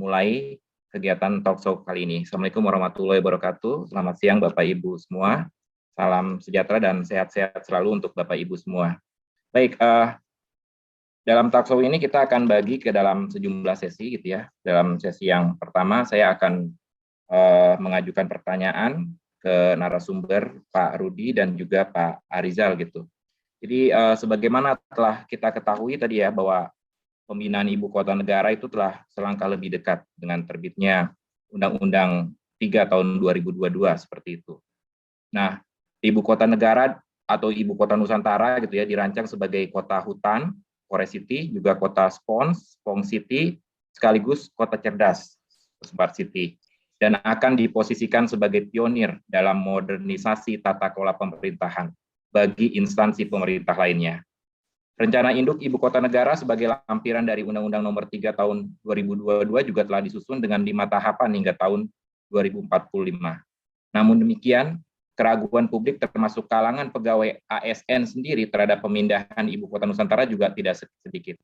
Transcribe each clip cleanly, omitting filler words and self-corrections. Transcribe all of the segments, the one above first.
memulai kegiatan talk show kali ini. Assalamualaikum warahmatullahi wabarakatuh. Selamat siang Bapak Ibu semua. Salam sejahtera dan sehat-sehat selalu untuk Bapak Ibu semua. Baik, dalam talk show ini kita akan bagi ke dalam sejumlah sesi gitu ya. Dalam sesi yang pertama saya akan mengajukan pertanyaan ke narasumber Pak Rudi dan juga Pak Arizal gitu. Jadi sebagaimana telah kita ketahui tadi ya bahwa pembinaan ibu kota negara itu telah selangkah lebih dekat dengan terbitnya Undang-Undang 3 tahun 2022 seperti itu. Nah, ibu kota negara atau ibu kota Nusantara gitu ya dirancang sebagai kota hutan, forest city, juga kota spong city, sekaligus kota cerdas, smart city, dan akan diposisikan sebagai pionir dalam modernisasi tata kelola pemerintahan bagi instansi pemerintah lainnya. Rencana induk Ibu Kota Negara sebagai lampiran dari Undang-Undang Nomor 3 Tahun 2022 juga telah disusun dengan 5 tahapan hingga tahun 2045. Namun demikian, keraguan publik termasuk kalangan pegawai ASN sendiri terhadap pemindahan Ibu Kota Nusantara juga tidak sedikit.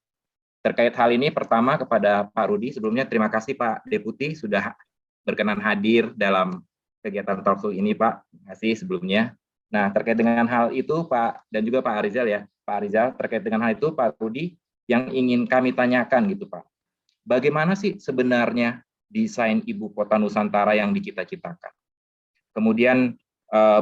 Terkait hal ini, pertama kepada Pak Rudi, sebelumnya terima kasih Pak Deputi sudah berkenan hadir dalam kegiatan talk show ini Pak. Terima kasih sebelumnya. Nah, terkait dengan hal itu Pak dan juga Pak Arizal ya. Pak Arizal, terkait dengan hal itu Pak Rudi, yang ingin kami tanyakan gitu Pak. Bagaimana sih sebenarnya desain Ibu Kota Nusantara yang dicita-citakan? Kemudian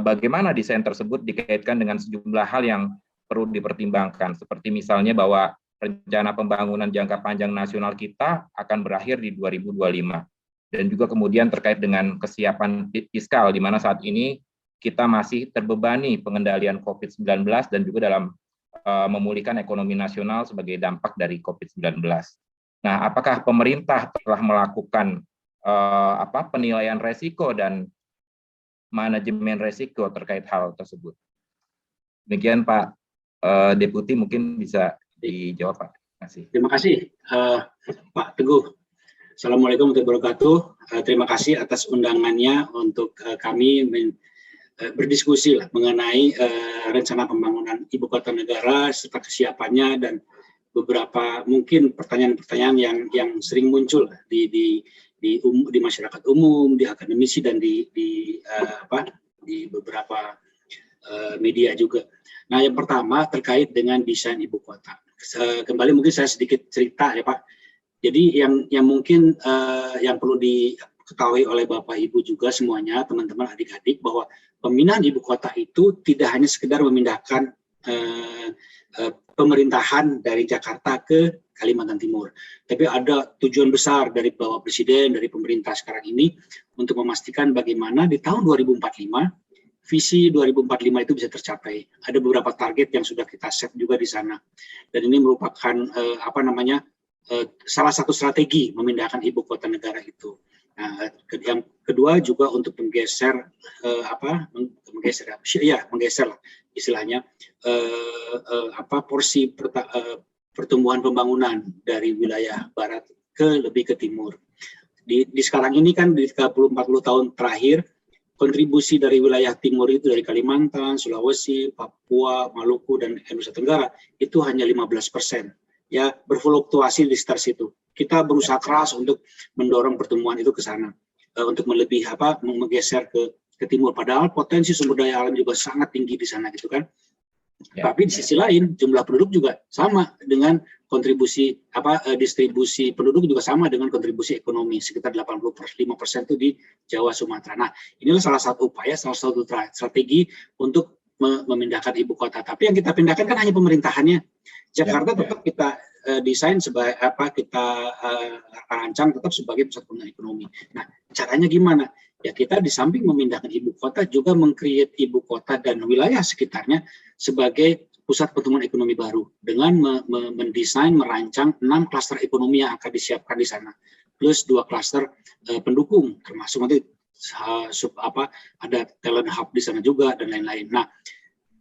bagaimana desain tersebut dikaitkan dengan sejumlah hal yang perlu dipertimbangkan, seperti misalnya bahwa rencana pembangunan jangka panjang nasional kita akan berakhir di 2025. Dan juga kemudian terkait dengan kesiapan fiskal, di mana saat ini kita masih terbebani pengendalian COVID-19 dan juga dalam memulihkan ekonomi nasional sebagai dampak dari COVID-19. Nah, apakah pemerintah telah melakukan penilaian resiko dan manajemen resiko terkait hal tersebut? Demikian Pak Deputi, mungkin bisa dijawab Pak. Terima kasih. Terima kasih Pak Teguh. Assalamualaikum warahmatullahi wabarakatuh. Terima kasih atas undangannya untuk kami berdiskusi mengenai rencana pembangunan ibu kota negara serta kesiapannya dan beberapa mungkin pertanyaan-pertanyaan yang sering muncul di masyarakat umum, di akademisi dan di beberapa media juga. Nah, yang pertama terkait dengan desain ibu kota. Kembali mungkin saya sedikit cerita ya Pak. Jadi yang mungkin yang perlu diketahui oleh Bapak Ibu juga semuanya, teman-teman adik-adik, bahwa pemindahan ibu kota itu tidak hanya sekedar memindahkan pemerintahan dari Jakarta ke Kalimantan Timur, tapi ada tujuan besar dari Bapak Presiden, dari pemerintah sekarang ini untuk memastikan bagaimana di tahun 2045 visi 2045 itu bisa tercapai. Ada beberapa target yang sudah kita set juga di sana, dan ini merupakan salah satu strategi memindahkan ibu kota negara itu. Nah, yang kedua juga untuk menggeser istilahnya porsi pertumbuhan pembangunan dari wilayah barat lebih ke timur. Di sekarang ini kan di 30-40 tahun terakhir, kontribusi dari wilayah timur itu dari Kalimantan, Sulawesi, Papua, Maluku, dan Nusa Tenggara itu hanya 15%. Ya, berfluktuasi di sekitar situ. Kita berusaha keras untuk mendorong pertumbuhan itu ke sana, untuk menggeser ke timur. Padahal potensi sumber daya alam juga sangat tinggi di sana, gitu kan. Ya, tapi di sisi lain jumlah penduduk juga sama dengan kontribusi distribusi penduduk juga sama dengan kontribusi ekonomi, sekitar 85% itu di Jawa Sumatera. Nah, inilah salah satu upaya, salah satu strategi untuk memindahkan ibu kota. Tapi yang kita pindahkan kan hanya pemerintahannya. Jakarta tetap kita desain sebagai kita rancang tetap sebagai pusat pembangunan ekonomi. Nah, caranya gimana? Ya, kita di samping memindahkan ibu kota juga meng-create ibu kota dan wilayah sekitarnya sebagai pusat pertumbuhan ekonomi baru dengan mendesain, merancang 6 klaster ekonomi yang akan disiapkan di sana, plus 2 klaster pendukung, termasuk nanti ada talent hub di sana juga dan lain-lain. Nah,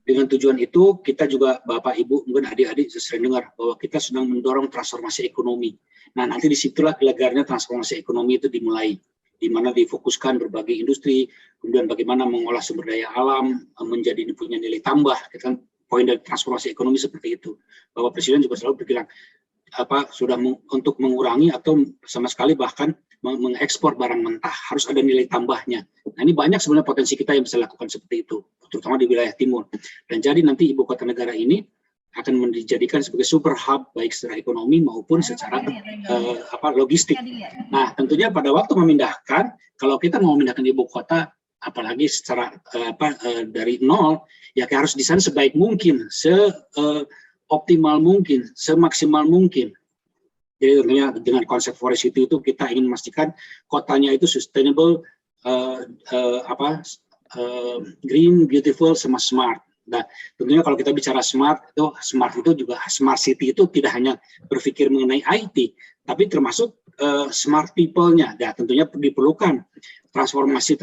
dengan tujuan itu kita juga Bapak Ibu mungkin adik-adik sering dengar bahwa kita sedang mendorong transformasi ekonomi. Nah, nanti disitulah gelagarnya transformasi ekonomi itu dimulai, di mana difokuskan berbagai industri, kemudian bagaimana mengolah sumber daya alam menjadi punya nilai tambah. Kita kan poin dari transformasi ekonomi seperti itu. Bapak Presiden juga selalu berbilang untuk mengurangi atau sama sekali bahkan mengekspor barang mentah, harus ada nilai tambahnya. Nah, ini banyak sebenarnya potensi kita yang bisa lakukan seperti itu, terutama di wilayah timur. Dan jadi nanti ibu kota negara ini akan dijadikan sebagai super hub baik secara ekonomi maupun secara logistik. Nah, tentunya pada waktu memindahkan, kalau kita mau memindahkan ibu kota, apalagi secara dari nol, ya harus desain sebaik mungkin, optimal mungkin, semaksimal mungkin. Jadi tentunya dengan konsep forest city itu kita ingin memastikan kotanya itu sustainable, green, beautiful, sama smart. Nah, tentunya kalau kita bicara smart itu juga smart city itu tidak hanya berpikir mengenai IT, tapi termasuk smart people-nya. Nah, tentunya diperlukan transformasi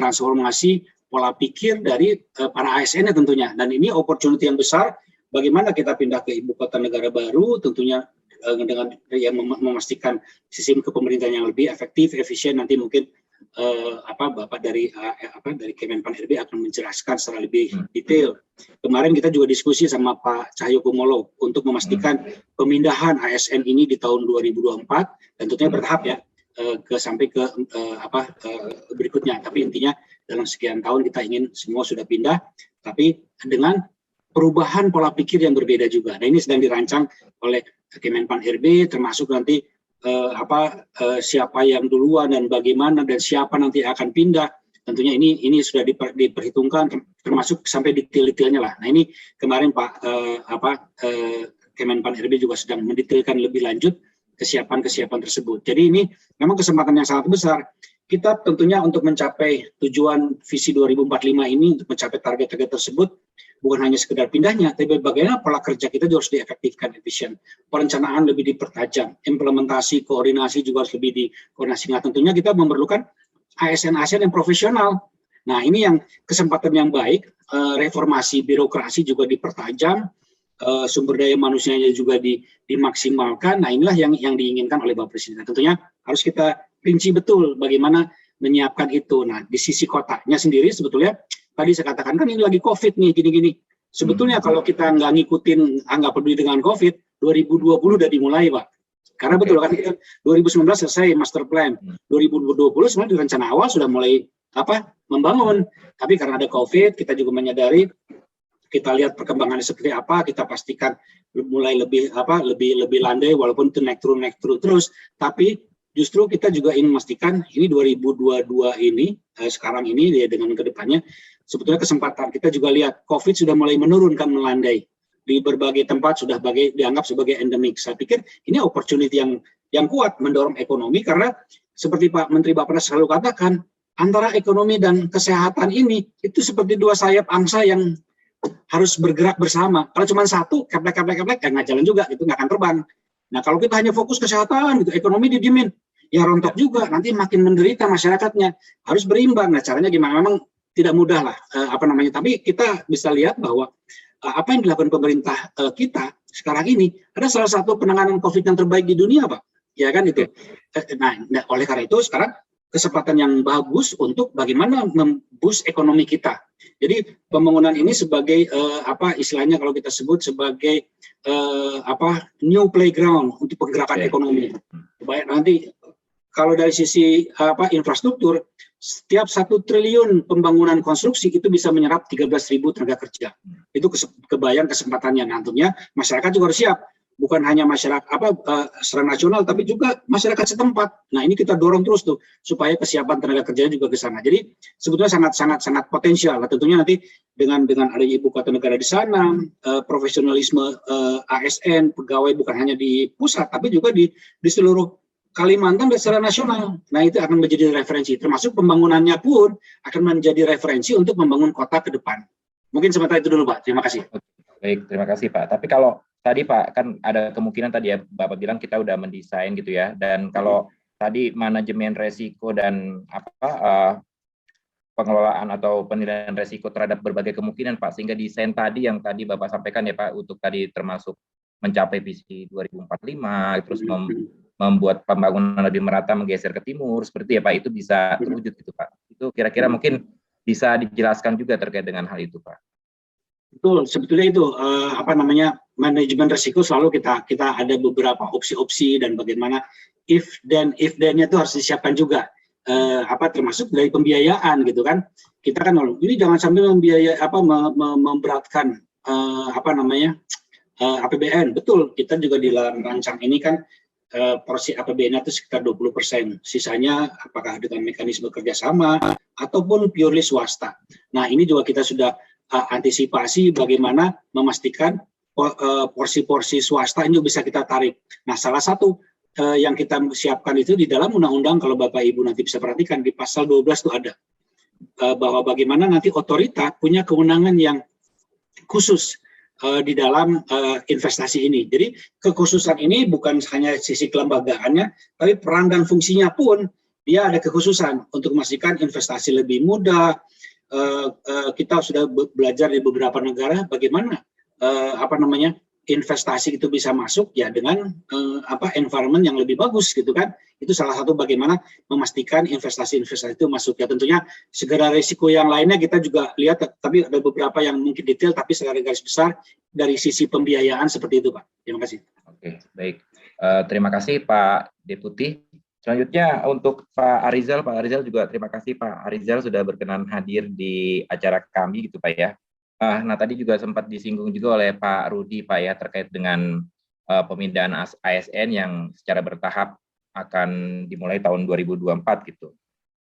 pola pikir dari para ASN-nya tentunya. Dan ini opportunity yang besar. Bagaimana kita pindah ke ibu kota negara baru, tentunya dengan yang memastikan sistem kepemerintahan yang lebih efektif, efisien. Nanti mungkin Bapak dari Kemenpan RB akan menjelaskan secara lebih detail. Kemarin kita juga diskusi sama Pak Cahyokumolo untuk memastikan pemindahan ASN ini di tahun 2024 dan tentunya bertahap ya sampai ke berikutnya. Tapi intinya dalam sekian tahun kita ingin semua sudah pindah, tapi dengan perubahan pola pikir yang berbeda juga. Nah, ini sedang dirancang oleh Kemenpan RB, termasuk nanti siapa yang duluan dan bagaimana dan siapa nanti akan pindah. Tentunya ini sudah diperhitungkan, termasuk sampai detail-detailnya lah. Nah, ini kemarin Pak Kemenpan RB juga sedang mendetailkan lebih lanjut kesiapan tersebut. Jadi ini memang kesempatan yang sangat besar. Kita tentunya untuk mencapai tujuan visi 2045 ini, untuk mencapai target-target tersebut, bukan hanya sekedar pindahnya, tapi bagaimana pola kerja kita juga harus diefektifkan, efisien. Perencanaan lebih dipertajam, implementasi, koordinasi juga harus lebih dikoordinasi. Nah, tentunya kita memerlukan ASN-ASN yang profesional. Nah, ini yang kesempatan yang baik, reformasi birokrasi juga dipertajam, sumber daya manusianya juga dimaksimalkan. Nah, inilah yang diinginkan oleh Bapak Presiden. Tentunya harus kita rinci betul bagaimana menyiapkan itu. Nah, di sisi kotanya sendiri sebetulnya tadi saya katakan kan ini lagi COVID nih, gini-gini. Sebetulnya kalau kita nggak ngikutin, nggak peduli dengan COVID, 2020 udah dimulai, Pak. Karena betul kan, 2019 selesai master plan, 2020 sebenarnya di rencana awal sudah mulai membangun. Tapi karena ada COVID, kita juga menyadari, kita lihat perkembangannya seperti apa, kita pastikan mulai lebih landai, walaupun itu naik turun terus. Tapi justru kita juga ingin memastikan ini 2022 ini sekarang ini dengan kedepannya sebetulnya kesempatan. Kita juga lihat COVID sudah mulai menurunkan, melandai di berbagai tempat, sudah dianggap sebagai endemik. Saya pikir ini opportunity yang kuat mendorong ekonomi, karena seperti Pak Menteri Bappenas selalu katakan, antara ekonomi dan kesehatan ini itu seperti dua sayap angsa yang harus bergerak bersama. Kalau cuma satu keplek nggak jalan juga, itu nggak akan terbang. Nah, kalau kita hanya fokus kesehatan gitu, ekonomi didiemin, ya rontok juga, nanti makin menderita masyarakatnya. Harus berimbang. Nah, caranya gimana? Memang tidak mudah lah, tapi kita bisa lihat bahwa apa yang dilakukan pemerintah kita sekarang ini ada salah satu penanganan COVID yang terbaik di dunia, Pak. Ya kan itu. Nah, oleh karena itu sekarang kesempatan yang bagus untuk bagaimana memboost ekonomi kita. Jadi pembangunan ini sebagai istilahnya kalau kita sebut sebagai new playground untuk pergerakan ekonomi. Baik, nanti kalau dari sisi infrastruktur, setiap 1 triliun pembangunan konstruksi itu bisa menyerap 13.000 tenaga kerja. Itu kebayang kesempatannya. Nantinya masyarakat juga harus siap. Bukan hanya masyarakat secara nasional, tapi juga masyarakat setempat. Nah, ini kita dorong terus tuh supaya kesiapan tenaga kerjanya juga ke sana. Jadi sebetulnya sangat potensial. Nah, tentunya nanti dengan adanya ibu kota negara di sana, profesionalisme ASN pegawai bukan hanya di pusat, tapi juga di seluruh Kalimantan dan secara nasional. Nah, itu akan menjadi referensi. Termasuk pembangunannya pun akan menjadi referensi untuk membangun kota ke depan. Mungkin sementara itu dulu, Pak. Terima kasih. Baik, terima kasih, Pak. Tapi kalau tadi Pak, kan ada kemungkinan tadi ya Bapak bilang kita udah mendesain gitu ya, dan kalau tadi manajemen resiko dan pengelolaan atau penilaian resiko terhadap berbagai kemungkinan Pak, sehingga desain tadi yang tadi Bapak sampaikan ya Pak, untuk tadi termasuk mencapai visi 2045, terus membuat pembangunan lebih merata, menggeser ke timur, seperti ya Pak, itu bisa terwujud gitu Pak. Itu kira-kira mungkin bisa dijelaskan juga terkait dengan hal itu Pak. Betul, sebetulnya itu manajemen risiko selalu kita ada beberapa opsi-opsi dan bagaimana if then-nya itu harus disiapkan juga, termasuk dari pembiayaan gitu kan. Kita kan ini jangan sampai memberatkan APBN. Betul, kita juga di dalam rancang ini kan porsi APBN itu sekitar 20%. Sisanya apakah dengan mekanisme kerjasama ataupun purely swasta. Nah, ini juga kita sudah antisipasi bagaimana memastikan porsi-porsi swasta ini bisa kita tarik. Nah, salah satu yang kita siapkan itu di dalam undang-undang, kalau Bapak Ibu nanti bisa perhatikan di pasal 12 itu ada bahwa bagaimana nanti otorita punya kewenangan yang khusus di dalam investasi ini. Jadi kekhususan ini bukan hanya sisi kelembagaannya, tapi peran dan fungsinya pun dia ada kekhususan untuk memastikan investasi lebih mudah. Kita sudah belajar di beberapa negara bagaimana investasi itu bisa masuk ya dengan environment yang lebih bagus gitu kan. Itu salah satu bagaimana memastikan investasi-investasi itu masuk. Ya tentunya segala risiko yang lainnya kita juga lihat, tapi ada beberapa yang mungkin detail, tapi secara garis besar dari sisi pembiayaan seperti itu Pak. Terima kasih. Oke, baik. Terima kasih Pak Deputi. Selanjutnya untuk Pak Arizal juga terima kasih Pak Arizal sudah berkenan hadir di acara kami gitu Pak ya. Nah tadi juga sempat disinggung juga oleh Pak Rudi Pak ya terkait dengan pemindahan ASN yang secara bertahap akan dimulai tahun 2024 gitu.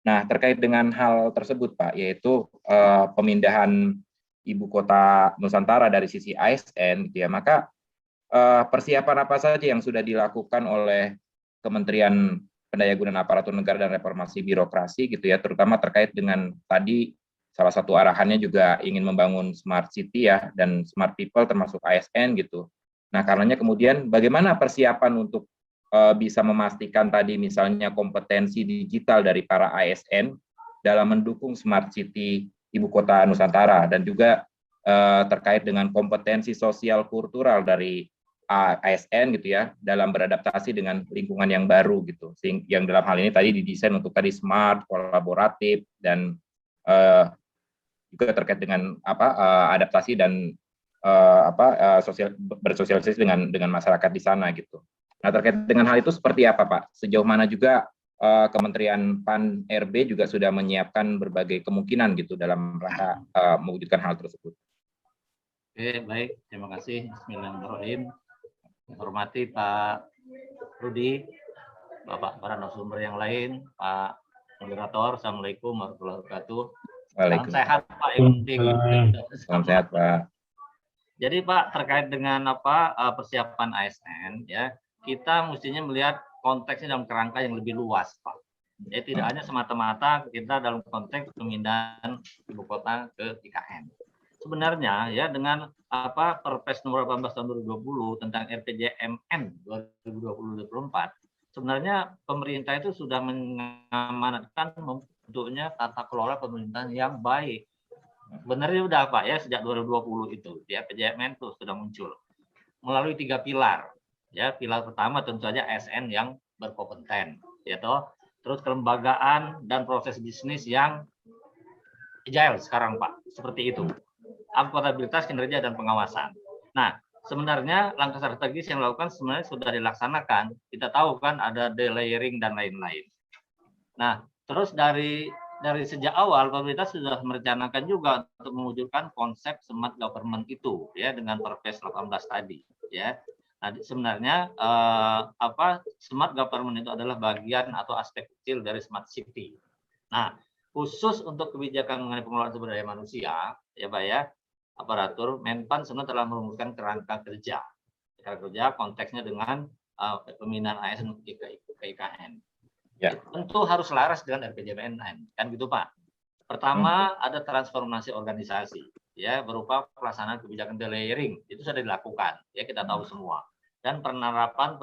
Nah terkait dengan hal tersebut Pak, yaitu pemindahan ibu kota Nusantara dari sisi ASN gitu ya, maka persiapan apa saja yang sudah dilakukan oleh Kementerian Pendayagunaan Aparatur Negara dan Reformasi Birokrasi gitu ya, terutama terkait dengan tadi salah satu arahannya juga ingin membangun smart city ya dan smart people termasuk ASN gitu. Nah karenanya kemudian bagaimana persiapan untuk bisa memastikan tadi misalnya kompetensi digital dari para ASN dalam mendukung smart city ibu kota Nusantara dan juga terkait dengan kompetensi sosial kultural dari ASN gitu ya dalam beradaptasi dengan lingkungan yang baru gitu. Yang dalam hal ini tadi didesain untuk tadi smart, kolaboratif dan juga terkait dengan adaptasi dan bersosialisasi dengan masyarakat di sana gitu. Nah terkait dengan hal itu seperti apa Pak? Sejauh mana juga Kementerian PAN RB juga sudah menyiapkan berbagai kemungkinan gitu dalam rangka mewujudkan hal tersebut. Oke, baik. Terima kasih. Bismillahirrahmanirrahim. Hormati Pak Rudi, Bapak para narasumber yang lain, Pak Moderator, Assalamualaikum warahmatullahi wabarakatuh. Salam sehat Pak, yang penting. Salam sehat Pak. Jadi Pak terkait dengan persiapan ASN ya, kita mestinya melihat konteksnya dalam kerangka yang lebih luas Pak. Jadi tidak hanya semata-mata kita dalam konteks pemindahan ibu kota ke IKN. Sebenarnya ya dengan Perpres nomor 18 tahun 2020 tentang RPJMN 2020-2024, sebenarnya pemerintah itu sudah mengamanatkan membentuknya tata kelola pemerintahan yang baik. Sebenarnya udah Pak ya sejak 2020 itu di RPJMN itu sudah muncul melalui 3 pilar. Ya, pilar pertama tentu saja ASN yang berkompeten, ya toh. Terus kelembagaan dan proses bisnis yang agile sekarang Pak, seperti itu. Akuntabilitas, kinerja, dan pengawasan. Nah, sebenarnya langkah strategis yang dilakukan sebenarnya sudah dilaksanakan. Kita tahu kan ada delayering dan lain-lain. Nah, terus dari sejak awal pemerintah sudah merencanakan juga untuk mewujudkan konsep smart government itu ya dengan Perpres 18 tadi ya. Nah, sebenarnya smart government itu adalah bagian atau aspek kecil dari smart city. Nah, khusus untuk kebijakan mengenai pengelolaan sumber daya manusia ya Pak ya, aparatur Menpan sebenarnya telah merumuskan kerangka kerja konteksnya dengan pemindahan ASN ke IKN. Ya. Tentu harus selaras dengan RPJMN kan gitu Pak. Pertama ada transformasi organisasi ya berupa pelaksanaan kebijakan delayering itu sudah dilakukan ya kita tahu semua, dan penerapan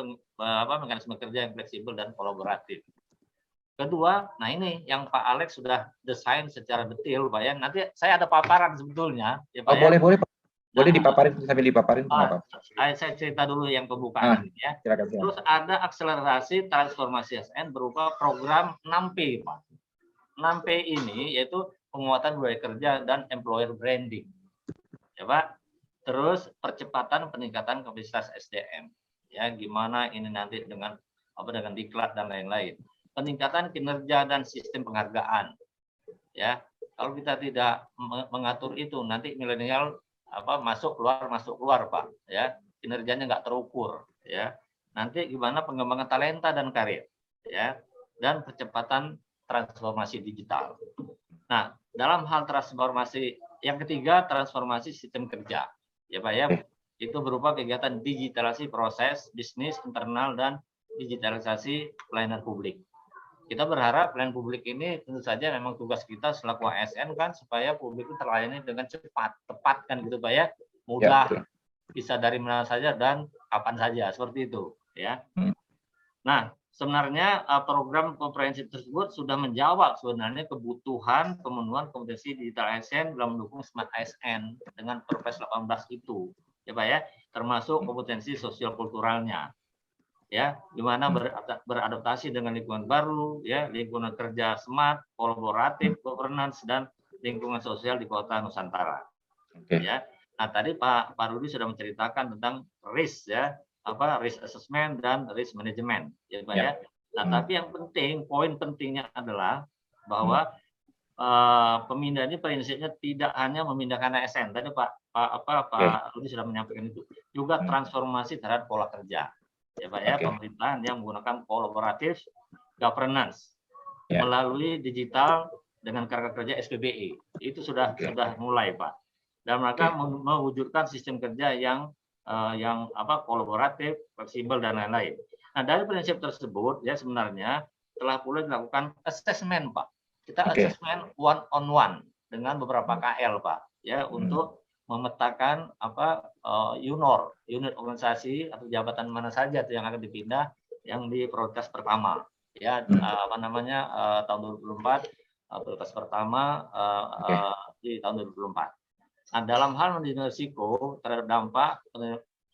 mekanisme kerja yang fleksibel dan kolaboratif. Kedua, nah ini yang Pak Alex sudah desain secara detail Pak ya. Nanti saya ada paparan sebetulnya ya Pak. Boleh Pak. Boleh dipaparin sambil dipaparin apa? Saya cerita dulu yang pembukaan ini ya. Silakan. Terus ada akselerasi transformasi ASN berupa program 6P Pak. 6P ini yaitu penguatan budaya kerja dan employer branding. Ya Pak. Terus percepatan peningkatan kapasitas SDM. Ya, gimana ini nanti dengan dengan diklat dan lain-lain. Peningkatan kinerja dan sistem penghargaan. Ya, kalau kita tidak mengatur itu, nanti milenial masuk keluar Pak. Ya, kinerjanya nggak terukur. Ya, nanti gimana pengembangan talenta dan karir. Ya, dan percepatan transformasi digital. Nah, dalam hal transformasi yang ketiga, transformasi sistem kerja. Ya Pak ya, itu berupa kegiatan digitalisasi proses bisnis internal dan digitalisasi pelayanan publik. Kita berharap pelayanan publik ini tentu saja memang tugas kita selaku ASN kan supaya publik itu terlayani dengan cepat, tepat kan gitu Pak ya, mudah, ya, bisa dari mana saja dan kapan saja seperti itu ya. Nah, sebenarnya program komprehensif tersebut sudah menjawab sebenarnya kebutuhan pemenuhan kompetensi digital ASN dalam mendukung Smart ASN dengan Perpres 18 itu, ya Pak ya, termasuk kompetensi sosial kulturalnya, ya, di mana beradaptasi dengan lingkungan baru, ya, lingkungan kerja smart, kolaboratif, governance dan lingkungan sosial di Kota Nusantara, ya. Nah, tadi Pak Rudi sudah menceritakan tentang risk, ya. Risk assessment dan risk management, ya Pak ya. Nah, tapi yang penting, poin pentingnya adalah bahwa pemindahan ini prinsipnya tidak hanya memindahkan ASN. Tadi Pak Rudi sudah menyampaikan itu. Juga transformasi terhadap pola kerja, ya Pak ya. Pemerintahan yang menggunakan kolaboratif governance melalui digital dengan kerangka kerja SPBE. Itu sudah mulai Pak. Dan mereka mewujudkan sistem kerja yang kolaboratif, fleksibel dan lain-lain. Nah, dari prinsip tersebut ya sebenarnya telah pula dilakukan assessment Pak. Kita assessment one on one dengan beberapa KL Pak ya untuk memetakan unit organisasi atau jabatan mana saja yang akan dipindah yang di prioritas pertama ya tahun 2024 prioritas pertama di tahun 2024. Nah, dalam hal manajemen risiko terhadap dampak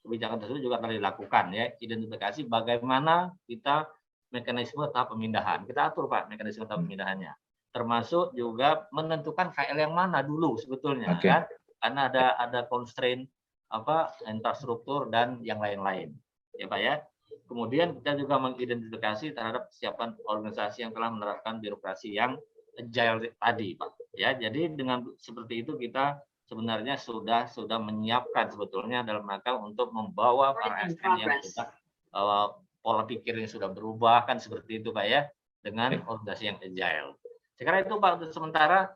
kebijakan tersebut juga telah dilakukan ya, identifikasi bagaimana kita mekanisme tahap pemindahan. Kita atur Pak mekanisme tahap pemindahannya. Termasuk juga menentukan KL yang mana dulu sebetulnya kan, karena ada constraint infrastruktur dan yang lain-lain. Ya Pak ya. Kemudian kita juga mengidentifikasi terhadap kesiapan organisasi yang telah menerapkan birokrasi yang agile tadi Pak. Ya, jadi dengan seperti itu kita sebenarnya sudah menyiapkan sebetulnya dalam rangka untuk membawa para ASN yang sudah pola pikirnya sudah berubah kan seperti itu Pak ya, dengan organisasi yang agile. Sekarang itu Pak untuk sementara.